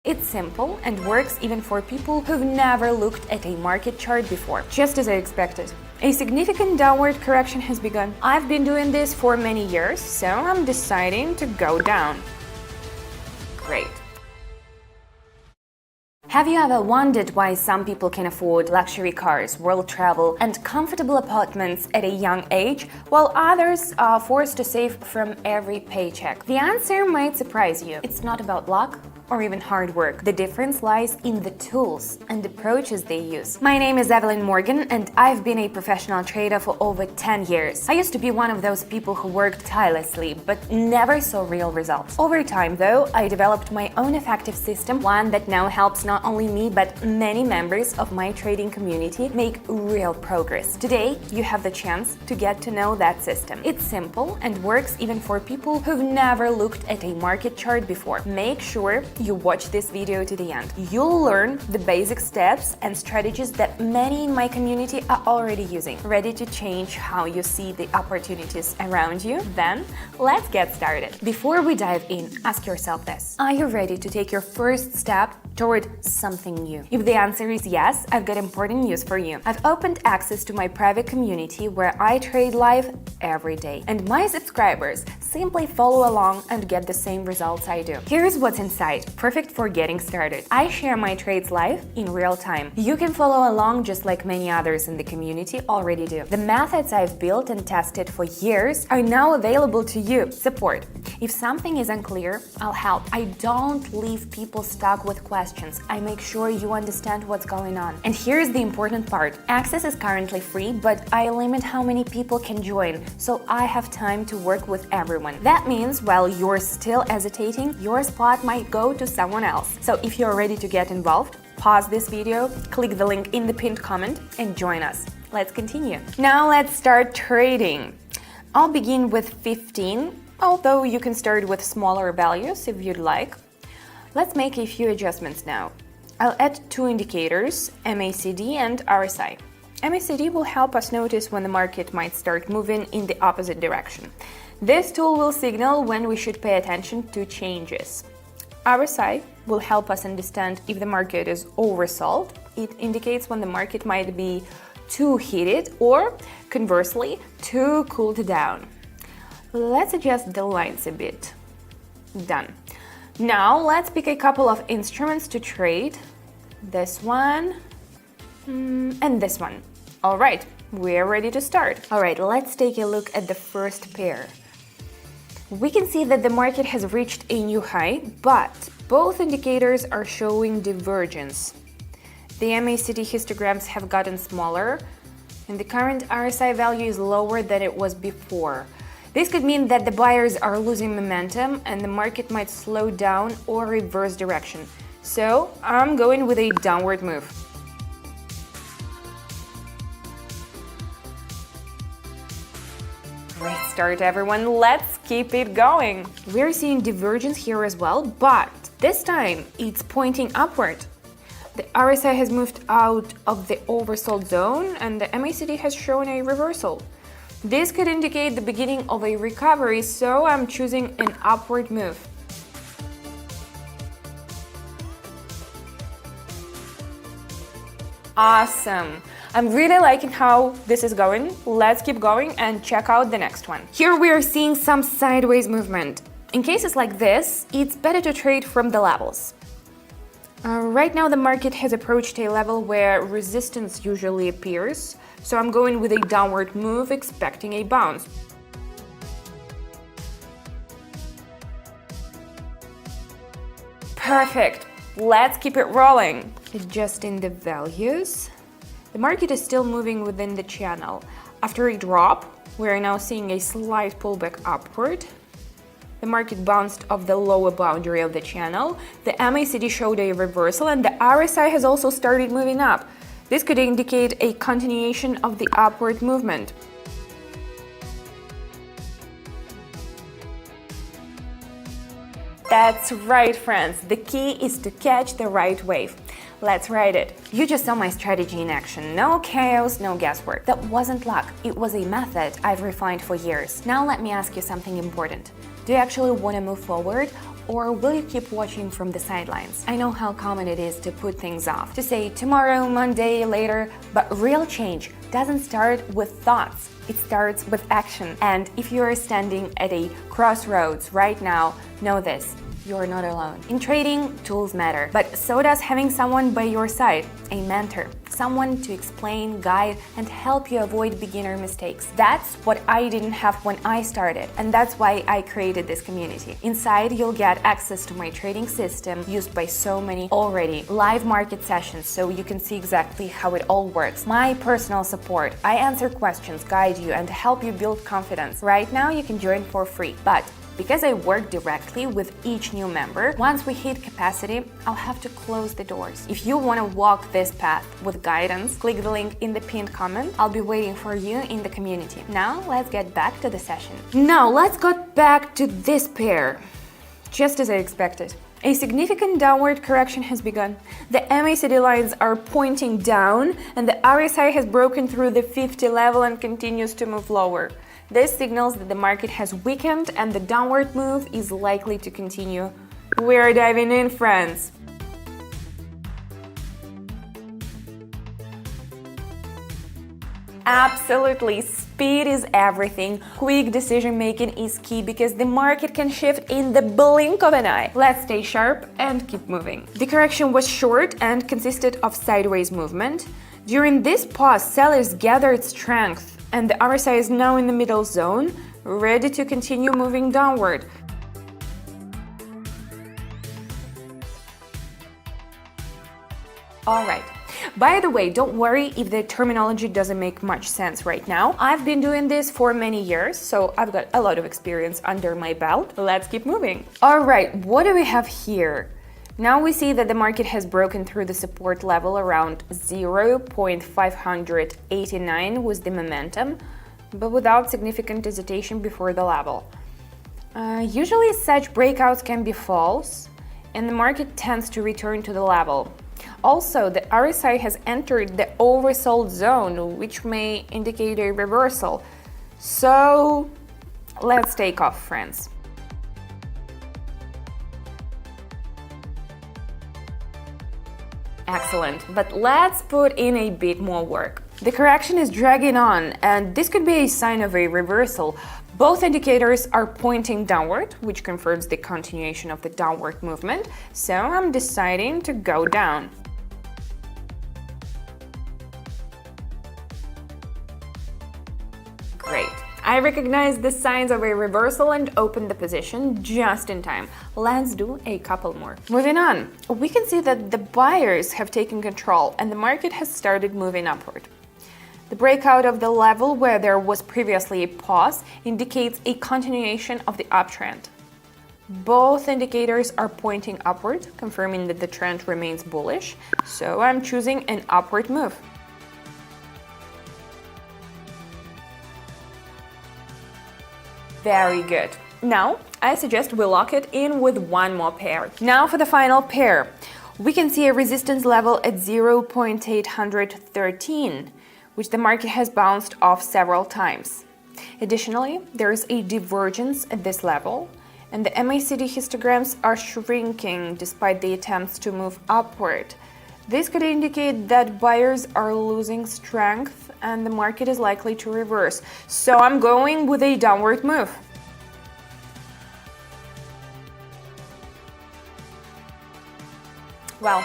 It's simple and works even for people who've never looked at a market chart before. Just as I expected. A significant downward correction has begun. I've been doing this for many years, so I'm deciding to go down. Great. Have you ever wondered why some people can afford luxury cars, world travel, and comfortable apartments at a young age, while others are forced to save from every paycheck? The answer might surprise you. It's not about luck or even hard work. The difference lies in the tools and approaches they use. My name is Evelyn Morgan, and I've been a professional trader for over 10 years. I used to be one of those people who worked tirelessly, but never saw real results. Over time, though, I developed my own effective system, one that now helps not only me, but many members of my trading community make real progress. Today, you have the chance to get to know that system. It's simple and works even for people who've never looked at a market chart before. Make sure you watch this video to the end. You'll learn the basic steps and strategies that many in my community are already using. Ready to change how you see the opportunities around you? Then, let's get started. Before we dive in, ask yourself this. Are you ready to take your first step toward something new? If the answer is yes, I've got important news for you. I've opened access to my private community where I trade live every day. And my subscribers simply follow along and get the same results I do. Here's what's inside. Perfect for getting started. I share my trades live in real time. You can follow along just like many others in the community already do. The methods I've built and tested for years are now available to you. Support. If something is unclear, I'll help. I don't leave people stuck with questions. I make sure you understand what's going on. And here's the important part. Access is currently free, but I limit how many people can join, so I have time to work with everyone. That means while you're still hesitating, your spot might go to someone else. So if you're ready to get involved, pause this video, click the link in the pinned comment, and join us. Let's continue. Now let's start trading. I'll begin with 15, although you can start with smaller values if you'd like. Let's make a few adjustments now. I'll add two indicators, MACD and RSI. MACD will help us notice when the market might start moving in the opposite direction. This tool will signal when we should pay attention to changes. RSI will help us understand if the market is oversold. It indicates when the market might be too heated or, conversely, too cooled down. Let's adjust the lines a bit. Done. Now let's pick a couple of instruments to trade. This one and this one. All right, we're ready to start. All right, let's take a look at the first pair. We can see that the market has reached a new high, but both indicators are showing divergence. The MACD histograms have gotten smaller, and the current RSI value is lower than it was before. This could mean that the buyers are losing momentum and the market might slow down or reverse direction. So I'm going with a downward move. Great start, everyone. Let's keep it going. We're seeing divergence here as well, but this time it's pointing upward. The RSI has moved out of the oversold zone and the MACD has shown a reversal. This could indicate the beginning of a recovery, so I'm choosing an upward move. Awesome! I'm really liking how this is going. Let's keep going and check out the next one. Here we are seeing some sideways movement. In cases like this, it's better to trade from the levels. Right now the market has approached a level where resistance usually appears, so I'm going with a downward move, expecting a bounce. Perfect! Let's keep it rolling. Adjusting the values. The market is still moving within the channel. After a drop, we are now seeing a slight pullback upward. The market bounced off the lower boundary of the channel. The MACD showed a reversal and the RSI has also started moving up. This could indicate a continuation of the upward movement. That's right, friends. The key is to catch the right wave. Let's ride it. You just saw my strategy in action. No chaos, no guesswork. That wasn't luck. It was a method I've refined for years. Now let me ask you something important. Do you actually want to move forward, Or will you keep watching from the sidelines? I know how common it is to put things off, to say tomorrow, Monday, later, but real change doesn't start with thoughts. It starts with action. And if you are standing at a crossroads right now, know this. You're not alone. In trading, tools matter, but so does having someone by your side, a mentor, someone to explain, guide, and help you avoid beginner mistakes. That's what I didn't have when I started, and that's why I created this community. Inside, you'll get access to my trading system used by so many already, live market sessions so you can see exactly how it all works, my personal support. I answer questions, guide you, and help you build confidence. Right now, you can join for free, but because I work directly with each new member, once we hit capacity, I'll have to close the doors. If you want to walk this path with guidance, click the link in the pinned comment. I'll be waiting for you in the community. Now, let's get back to the session. Now, let's get back to this pair. Just as I expected. A significant downward correction has begun. The MACD lines are pointing down, and the RSI has broken through the 50 level and continues to move lower. This signals that the market has weakened and the downward move is likely to continue. We're diving in, friends! Absolutely, speed is everything. Quick decision making is key because the market can shift in the blink of an eye. Let's stay sharp and keep moving. The correction was short and consisted of sideways movement. During this pause, sellers gathered strength, and the RSI is now in the middle zone, ready to continue moving downward. All right. By the way, don't worry if the terminology doesn't make much sense right now. I've been doing this for many years, so I've got a lot of experience under my belt. Let's keep moving. All right, what do we have here? Now we see that the market has broken through the support level around 0.589 with the momentum, but without significant hesitation before the level. Usually such breakouts can be false, and the market tends to return to the level. Also, the RSI has entered the oversold zone, which may indicate a reversal. So let's take off, friends. Excellent, but let's put in a bit more work. The correction is dragging on, and this could be a sign of a reversal. Both indicators are pointing downward, which confirms the continuation of the downward movement, so I'm deciding to go down. Great. I recognize the signs of a reversal and open the position just in time. Let's do a couple more. Moving on, we can see that the buyers have taken control and the market has started moving upward. The breakout of the level where there was previously a pause indicates a continuation of the uptrend. Both indicators are pointing upward, confirming that the trend remains bullish, so I'm choosing an upward move. Very good. Now, I suggest we lock it in with one more pair. Now for the final pair. We can see a resistance level at 0.813, which the market has bounced off several times. Additionally, there is a divergence at this level, and the MACD histograms are shrinking despite the attempts to move upward. This could indicate that buyers are losing strength and the market is likely to reverse. So I'm going with a downward move. Well,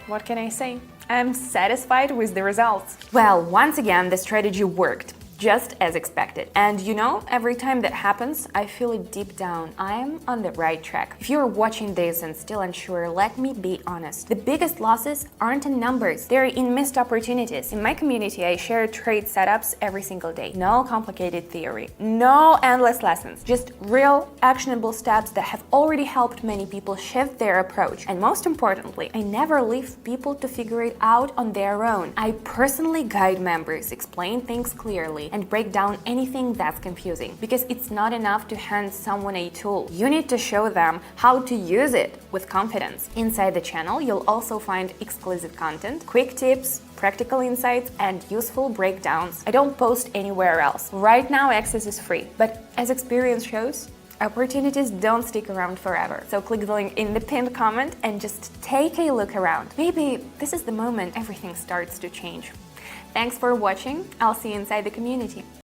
what can I say? I'm satisfied with the results. Well, once again, the strategy worked. Just as expected. And you know, every time that happens, I feel it deep down. I'm on the right track. If you're watching this and still unsure, let me be honest. The biggest losses aren't in numbers, they're in missed opportunities. In my community, I share trade setups every single day. No complicated theory, no endless lessons, just real, actionable steps that have already helped many people shift their approach. And most importantly, I never leave people to figure it out on their own. I personally guide members, explain things clearly, and break down anything that's confusing, because it's not enough to hand someone a tool. You need to show them how to use it with confidence. Inside the channel, you'll also find exclusive content, quick tips, practical insights, and useful breakdowns I don't post anywhere else. Right now, access is free, but as experience shows, Opportunities don't stick around forever, so click the link in the pinned comment and just take a look around. Maybe this is the moment everything starts to change. Thanks for watching. I'll see you inside the community.